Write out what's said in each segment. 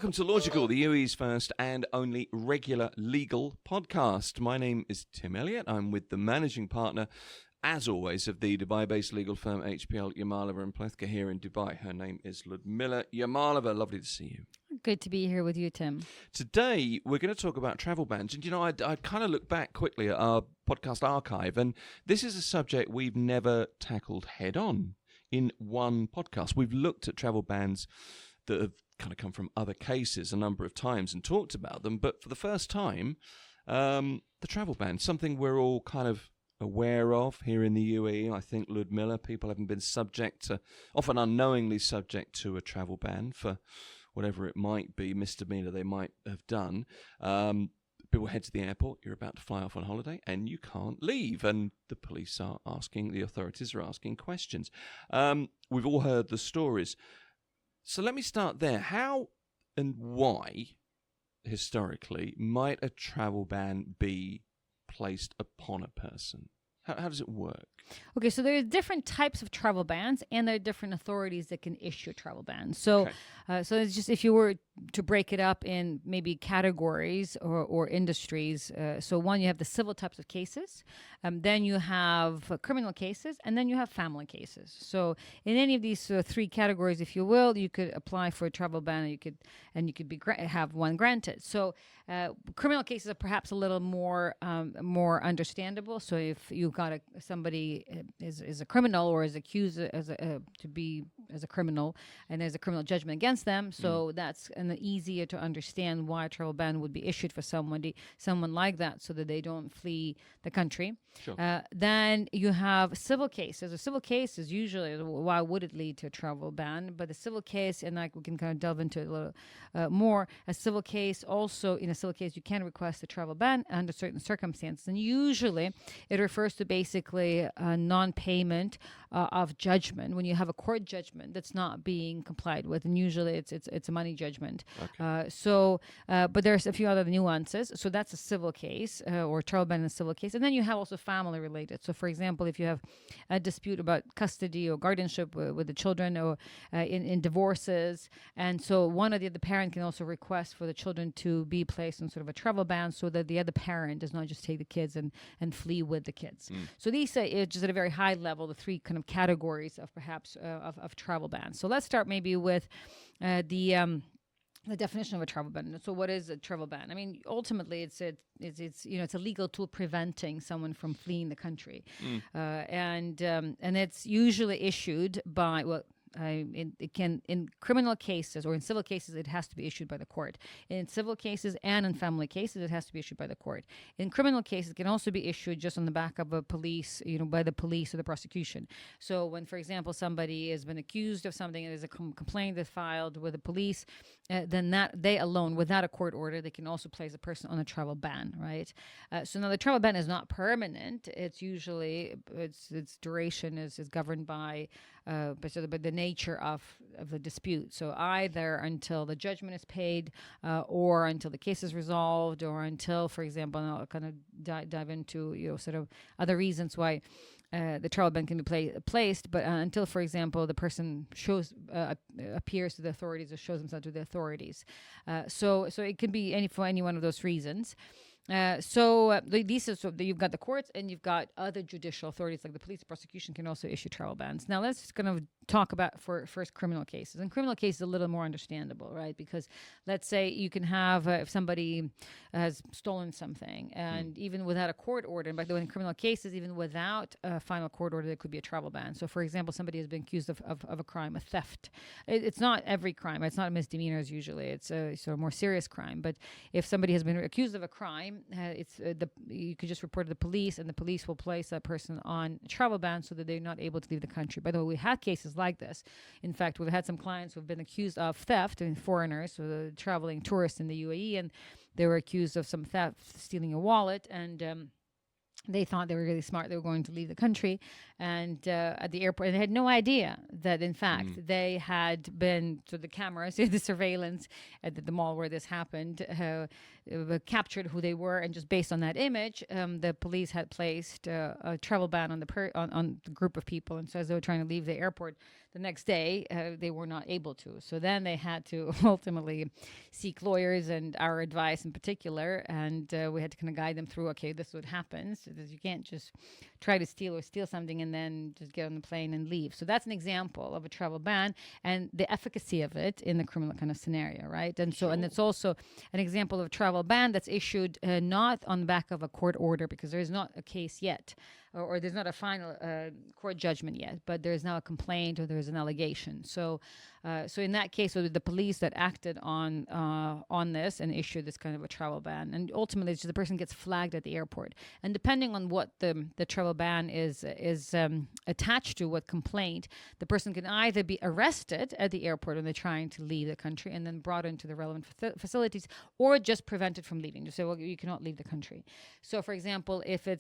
Welcome to Lawgical, the UAE's first and only regular legal podcast. My name is Tim Elliott. I'm with the managing partner, as always, of the Dubai-based legal firm HPL Yamalova and Plethka here in Dubai. Her name is Ludmila Yamalova. Lovely to see you. Good to be here with you, Tim. Today, we're going to talk about travel bans. And, I kind of look back quickly at our podcast archive, and this is a subject we've never tackled head-on in one podcast. We've looked at travel bans that have kind of come from other cases a number of times and talked about them, but for the first time, the travel ban, something we're all kind of aware of here in the UAE. I think, Ludmila, people haven't been subject to, often unknowingly subject to a travel ban for whatever it might be, misdemeanor they might have done. People head to the airport, you're about to fly off on holiday, and you can't leave, and the police are asking, the authorities are asking questions. We've all heard the stories. So let me start there. How and why, historically, might a travel ban be placed upon a person? How does it work? Okay, so there are different types of travel bans, and there are different authorities that can issue travel bans. So, so it's just if you were to break it up in maybe categories or industries. So one, you have the civil types of cases, then you have criminal cases, and then you have family cases. So in any of these three categories, if you will, you could apply for a travel ban, and you could have one granted. So criminal cases are perhaps a little more understandable. So if you've got somebody is a criminal or is accused as a criminal, and there's a criminal judgment against them, so that's easier to understand why a travel ban would be issued for someone like that, so that they don't flee the country. Sure. Then you have civil cases. A civil case is usually, why would it lead to a travel ban? But the civil case, and we can kind of delve into it a little more. A civil case also, in a civil case, you can request a travel ban under certain circumstances, and usually it refers to basically a non-payment of judgment when you have a court judgment that's not being complied with, and usually it's a money judgment. Okay. But there's a few other nuances. So that's a civil case or travel ban in a civil case, and then you have also family related. So, for example, if you have a dispute about custody or guardianship with the children, or in divorces, and so one or the other parent can also request for the children to be placed in sort of a travel ban, so that the other parent does not just take the kids and flee with the kids. So these are just at a very high level, the three kind of categories of perhaps of travel bans. So let's start maybe with the definition of a travel ban. So what is a travel ban? I mean, ultimately, it's a legal tool preventing someone from fleeing the country, and it's usually issued by it can, in criminal cases or in civil cases, it has to be issued by the court. In civil cases and in family cases, it has to be issued by the court. In criminal cases, it can also be issued just on the back of a police, by the police or the prosecution. So when, for example, somebody has been accused of something and there's a complaint that's filed with the police, then that they alone, without a court order, they can also place a person on a travel ban, right? So now the travel ban is not permanent. It's usually its duration is governed by the nature of the dispute. So either until the judgment is paid, or until the case is resolved, or until, for example, and I'll kind of dive into sort of other reasons why the travel ban can be placed, but until, for example, the person appears to the authorities or shows himself to the authorities. So it can be for any one of those reasons. You've got the courts, and you've got other judicial authorities like the police. Prosecution can also issue travel bans. Now let's just kind of talk about first criminal cases. And criminal cases a little more understandable, right? Because let's say you can have if somebody has stolen something, and even without a court order, and by the way, in criminal cases, even without a final court order, there could be a travel ban. So, for example, somebody has been accused of a crime, a theft. It's not every crime. It's not misdemeanors usually. It's a more serious crime. But if somebody has been accused of a crime, you could just report to the police, and the police will place that person on travel ban so that they're not able to leave the country. By the way, we had cases like this. In fact, we've had some clients who've been accused of theft, foreigners, so the traveling tourists in the UAE, and they were accused of some theft, stealing a wallet, and they thought they were really smart. They were going to leave the country, and at the airport, and they had no idea that, in fact, they had been to the cameras, the surveillance at the mall where this happened, captured who they were, and just based on that image, the police had placed a travel ban on the group of people. And so as they were trying to leave the airport, the next day they were not able to. So then they had to ultimately seek lawyers and our advice in particular, and we had to kind of guide them through, okay, this is what happens. So you can't just try to steal something and then just get on the plane and leave. So that's an example of a travel ban and the efficacy of it in the criminal kind of scenario, right? And so, and it's also an example of a travel ban that's issued not on the back of a court order, because there is not a case yet, or there's not a final court judgment yet, but there's now a complaint or there's an allegation. So in that case, it was the police that acted on this and issued this kind of a travel ban. And ultimately, it's just the person gets flagged at the airport. And depending on what the travel ban is attached to, what complaint, the person can either be arrested at the airport when they're trying to leave the country and then brought into the relevant facilities, or just prevented from leaving. Just say, well, you cannot leave the country. So, for example, if we're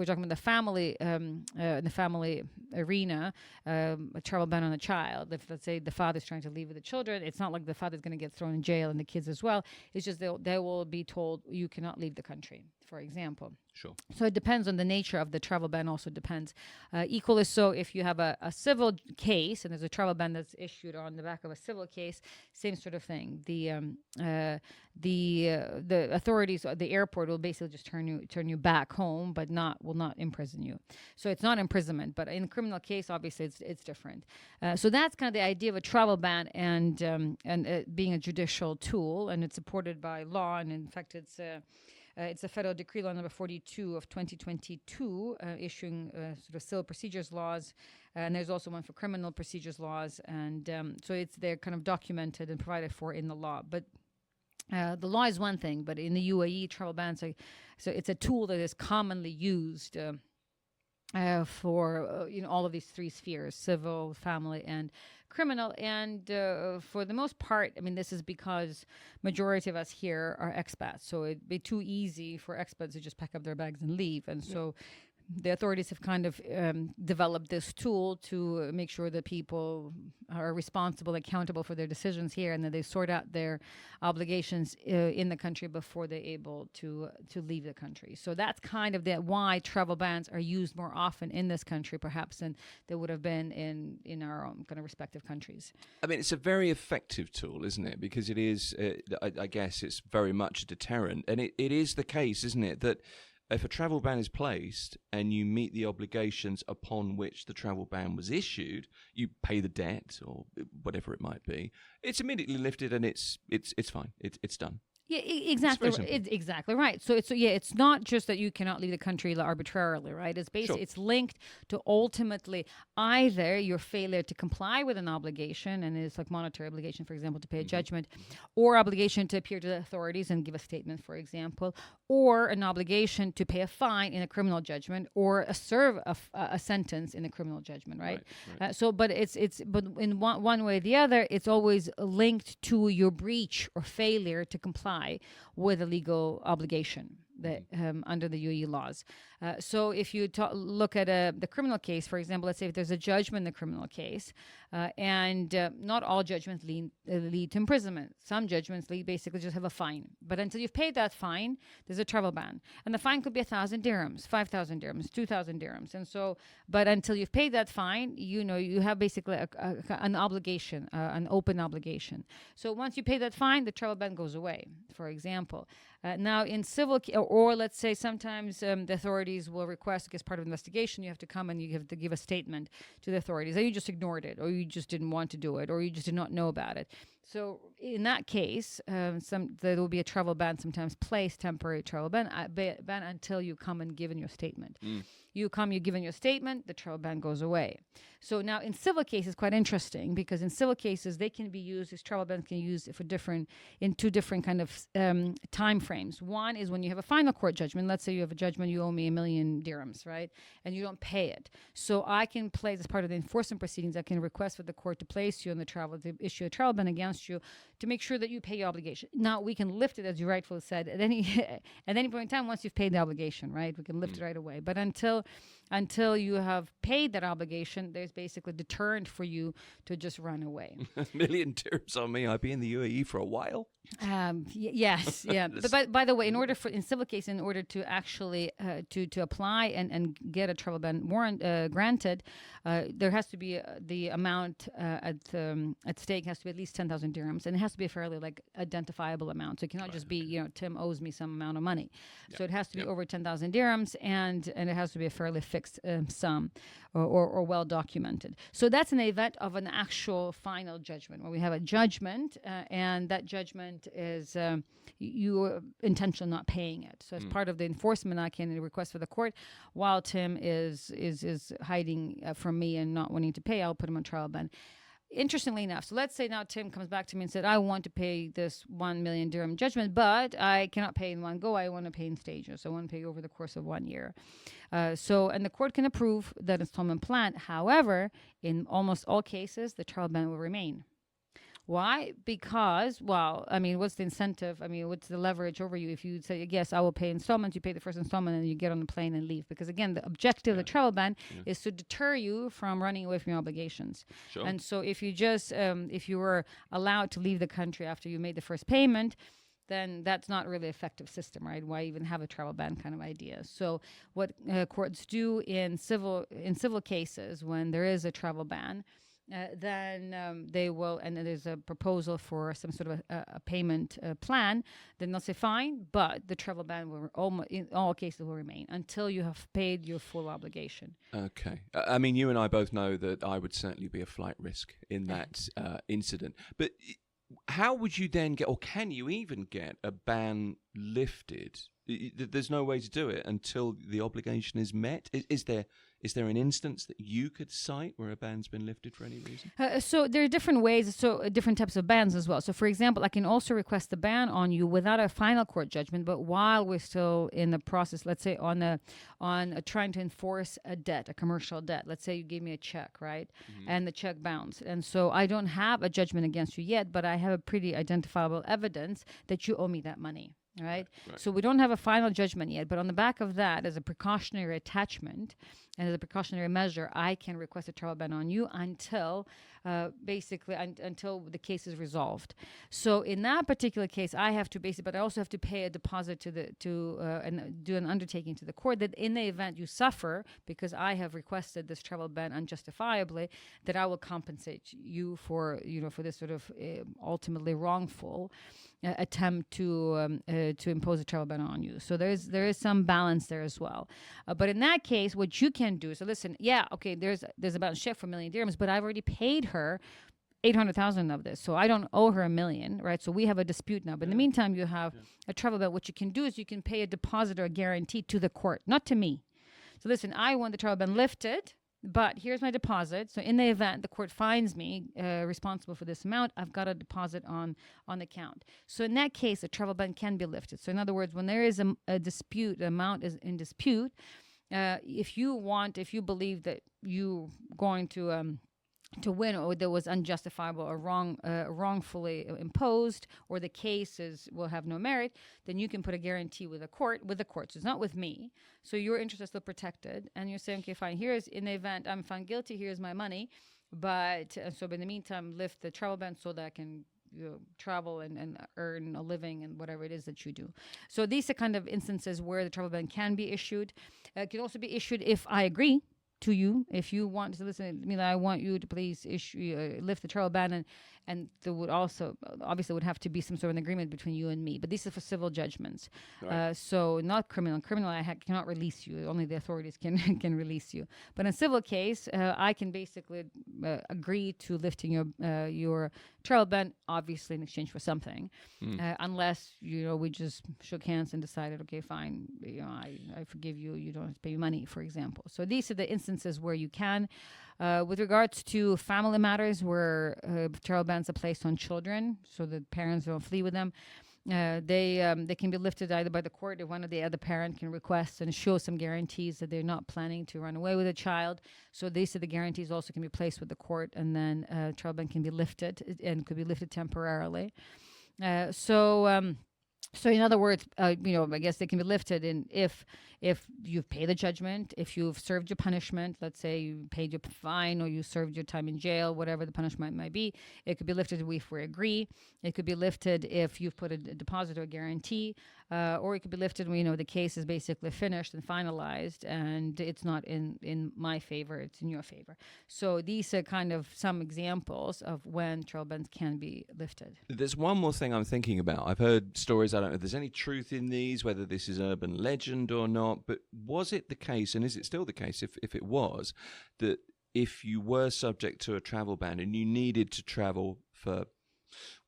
talking about the family in the family arena, a travel ban on a child. If, let's say, the father's trying to leave with the children, it's not like the father's going to get thrown in jail and the kids as well. It's just they will be told you cannot leave the country, for example. Sure. So it depends on the nature of the travel ban. Also depends. Equally so, if you have a civil case and there's a travel ban that's issued on the back of a civil case, same sort of thing. The authorities at the airport will basically just turn you back home, but will not imprison you. So it's not imprisonment, but in a criminal case, obviously it's different. So that's kind of the idea of a travel ban and being a judicial tool, and it's supported by law. And in fact, it's a federal decree law number 42 of 2022, issuing sort of civil procedures laws, and there's also one for criminal procedures laws, and so they're kind of documented and provided for in the law. But the law is one thing, but in the UAE, travel bans so it's a tool that is commonly used for all of these three spheres: civil, family, and criminal. And for the most part, I mean, this is because majority of us here are expats, so it'd be too easy for expats to just pack up their bags and leave. And so the authorities have kind of developed this tool to make sure that people are responsible, accountable for their decisions here, and that they sort out their obligations in the country before they're able to leave the country. So that's kind of why travel bans are used more often in this country, perhaps, than they would have been in our own kind of respective countries. I mean, it's a very effective tool, isn't it? Because it is, I guess, it's very much a deterrent, and it is the case, isn't it, that if a travel ban is placed and you meet the obligations upon which the travel ban was issued, you pay the debt or whatever it might be, it's immediately lifted and it's fine. It's done. Yeah, exactly. Exactly right. So it's not just that you cannot leave the country arbitrarily, right? It's basically It's linked to ultimately either your failure to comply with an obligation, and it's like monetary obligation, for example, to pay a judgment, or obligation to appear to the authorities and give a statement, for example, or an obligation to pay a fine in a criminal judgment, or serve a sentence in a criminal judgment, right? But in one way or the other, it's always linked to your breach or failure to comply with a legal obligation that under the UAE laws. So if you look at the criminal case, for example, let's say if there's a judgment in the criminal case, and not all judgments lead to imprisonment. Some judgments basically just have a fine. But until you've paid that fine, there's a travel ban. And the fine could be 1,000 dirhams, 5,000 dirhams, 2,000 dirhams. And so, but until you've paid that fine, you have basically an obligation, an open obligation. So once you pay that fine, the travel ban goes away, for example. Now, in civil, or let's say sometimes the authorities will request, as part of investigation, you have to come and you have to give a statement to the authorities. And you just ignored it, or you just didn't want to do it, or you just did not know about it. So in that case, there will be a travel ban, sometimes placed, temporary travel ban until you come and give in your statement. You give in your statement, the travel ban goes away. So now in civil cases, quite interesting, because in civil cases, they can be used, these travel bans can be used in two different kind of time frames. One is when you have a final court judgment. Let's say you have a judgment, you owe me 1 million dirhams, right? And you don't pay it. So I can place, as part of the enforcement proceedings, I can request for the court to place you on the to issue a travel ban against you to make sure that you pay your obligation. Now we can lift it, as you rightfully said, at any at any point in time once you've paid the obligation, right? We can lift it right away. But until you have paid that obligation, there's basically deterrent for you to just run away. A million dirhams on me. I'd be in the UAE for a while. Yes, yeah. But by the way, in civil case, in order to actually to apply and get a travel ban warrant granted, there has to be the amount at stake has to be at least 10,000 dirhams, and it has to be a fairly identifiable amount. So it cannot just be Tim owes me some amount of money. So it has to be over 10,000 dirhams, and it has to be a fairly fixed sum or well documented. So that's an event of an actual final judgment where we have a judgment, and that judgment is you intentionally not paying it. So as part of the enforcement, I can request for the court, while Tim is hiding from me and not wanting to pay, I'll put him on trial ban. Interestingly enough, so let's say now Tim comes back to me and said, I want to pay this 1 million dirham judgment, but I cannot pay in one go. I want to pay in stages. I want to pay over the course of 1 year. And the court can approve that installment plan. However, in almost all cases, the trial ban will remain. Why? Because, what's the incentive? What's the leverage over you if you say, yes, I will pay installments, you pay the first installment, and you get on the plane and leave? Because, again, the objective of the travel ban is to deter you from running away from your obligations. Sure. And so if you just, if you were allowed to leave the country after you made the first payment, then that's not really an effective system, right? Why even have a travel ban kind of idea? So what courts do in civil cases when there is a travel ban, then they will, and there's a proposal for some sort of a payment plan, then they'll say, fine, but the travel ban will in all cases will remain until you have paid your full obligation. Okay. You and I both know that I would certainly be a flight risk in that incident. But how would you then get, or can you even get, a ban lifted? There's no way to do it until the obligation is met. Is there an instance that you could cite where a ban's been lifted for any reason? So there are different ways, different types of bans as well. So, for example, I can also request a ban on you without a final court judgment, but while we're still in the process, let's say on trying to enforce a debt, a commercial debt. Let's say you gave me a check, right? Mm-hmm. And the check bounced. And so I don't have a judgment against you yet, but I have a pretty identifiable evidence that you owe me that money. Right? So we don't have a final judgment yet, but on the back of that, as a precautionary attachment and as a precautionary measure, I can request a travel ban on you until until the case is resolved. So in that particular case, I have to but I also have to pay a deposit and do an undertaking to the court that in the event you suffer, because I have requested this travel ban unjustifiably, that I will compensate you for this sort of ultimately wrongful attempt to impose a travel ban on you. So there is some balance there as well. But in that case, what you can do, so listen, there's a balance check for 1 million dirhams, but I've already paid her 800,000 of this, so I don't owe her 1 million, right? So we have a dispute now. But in the meantime, you have a travel ban. What you can do is you can pay a deposit or a guarantee to the court, not to me. So listen, I want the travel ban lifted, but here's my deposit. So in the event the court finds me responsible for this amount, I've got a deposit on the account. So in that case, a travel ban can be lifted. So in other words, when there is a dispute, the amount is in dispute, if you believe that you're going to win, or that was unjustifiable or wrongfully imposed, or the cases will have no merit, then you can put a guarantee with the court. So it's not with me. So your interest is still protected, and you're saying, okay, fine. Here's, in the event I'm found guilty, here's my money, but in the meantime, lift the travel ban so that I can travel and earn a living and whatever it is that you do. So these are kind of instances where the travel ban can be issued. It can also be issued if I agree to you. If you want to listen, I want you to please lift the travel ban, and there would also obviously would have to be some sort of an agreement between you and me. But these are for civil judgments, right. So not criminal. Criminal, I cannot release you. Only the authorities can release you. But in a civil case, I can basically agree to lifting your travel ban, obviously in exchange for something, unless we just shook hands and decided, okay, fine, I forgive you. You don't have to pay me money, for example. So these are the instances where you can. With regards to family matters where travel bans are placed on children so that parents don't flee with them, They can be lifted either by the court if one of the other parent can request and show some guarantees that they're not planning to run away with a child. So these are the guarantees also can be placed with the court, and then child ban can be lifted and could be lifted temporarily. So in other words, I guess they can be lifted if you've paid the judgment, if you've served your punishment, let's say you paid your fine or you served your time in jail, whatever the punishment might be. It could be lifted if we agree. It could be lifted if you've put a deposit or a guarantee, or it could be lifted when the case is basically finished and finalized and it's not in my favor, it's in your favor. So these are kind of some examples of when trial bans can be lifted. There's one more thing I'm thinking about. I've heard stories, I don't know if there's any truth in these, whether this is urban legend or not, but was it the case, and is it still the case, if it was, that if you were subject to a travel ban and you needed to travel for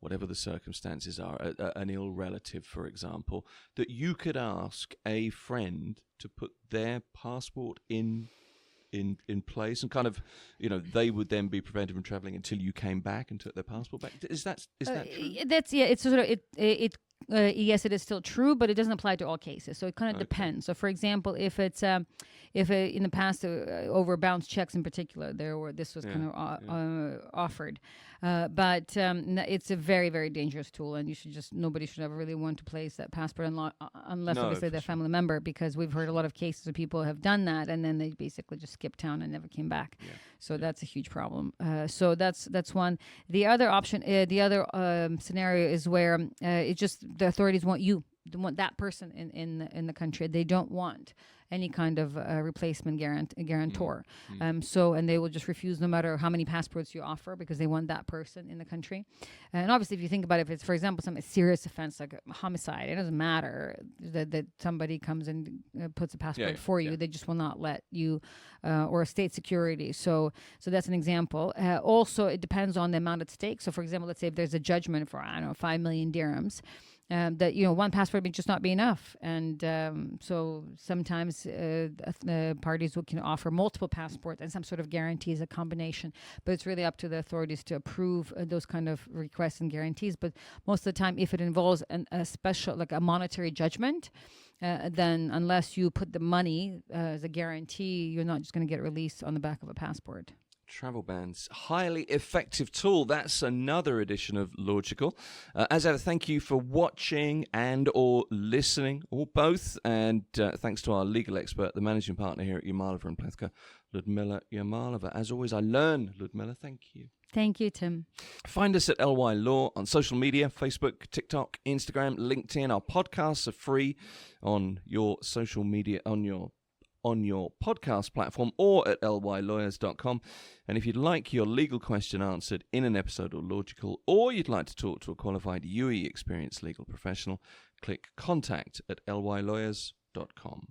whatever the circumstances are, an ill relative, for example, that you could ask a friend to put their passport in place, and kind of, they would then be prevented from traveling until you came back and took their passport back? Is that true? It's sort of yes, it is still true, but it doesn't apply to all cases. So it kind of depends. So, for example, if in the past over bounce checks in particular, this was kind of offered, but it's a very, very dangerous tool, and nobody should ever really want to place that passport unless obviously they're a family member, because we've heard a lot of cases where people have done that and then they basically just skipped town and never came back. Yeah. So that's a huge problem. So that's one. The other option, the other scenario is where it's just the authorities want that person in the country. They don't want any kind of replacement guarantor. And they will just refuse no matter how many passports you offer, because they want that person in the country. And obviously, if you think about it, if it's, for example, some serious offense like a homicide, it doesn't matter that somebody comes and puts a passport for you. They just will not let you, or state security. So that's an example. Also, it depends on the amount at stake. So, for example, let's say if there's a judgment for 5 million dirhams. That one passport may just not be enough, and so sometimes the parties can offer multiple passports and some sort of guarantees, a combination. But it's really up to the authorities to approve those kind of requests and guarantees. But most of the time, if it involves a special, like a monetary judgment, then unless you put the money as a guarantee, you're not just going to get released on the back of a passport. Travel bans, highly effective tool. That's another edition of Lawgical. As ever, thank you for watching and or listening, or both. And thanks to our legal expert, the managing partner here at Yamalova and Plethka, Ludmila Yamalova. As always, I learn, Ludmila. Thank you. Thank you, Tim. Find us at LY Law on social media, Facebook, TikTok, Instagram, LinkedIn. Our podcasts are free on your social media, on your podcast platform, or at lylawyers.com. And if you'd like your legal question answered in an episode of Lawgical, or you'd like to talk to a qualified UAE experienced legal professional, click contact at lylawyers.com.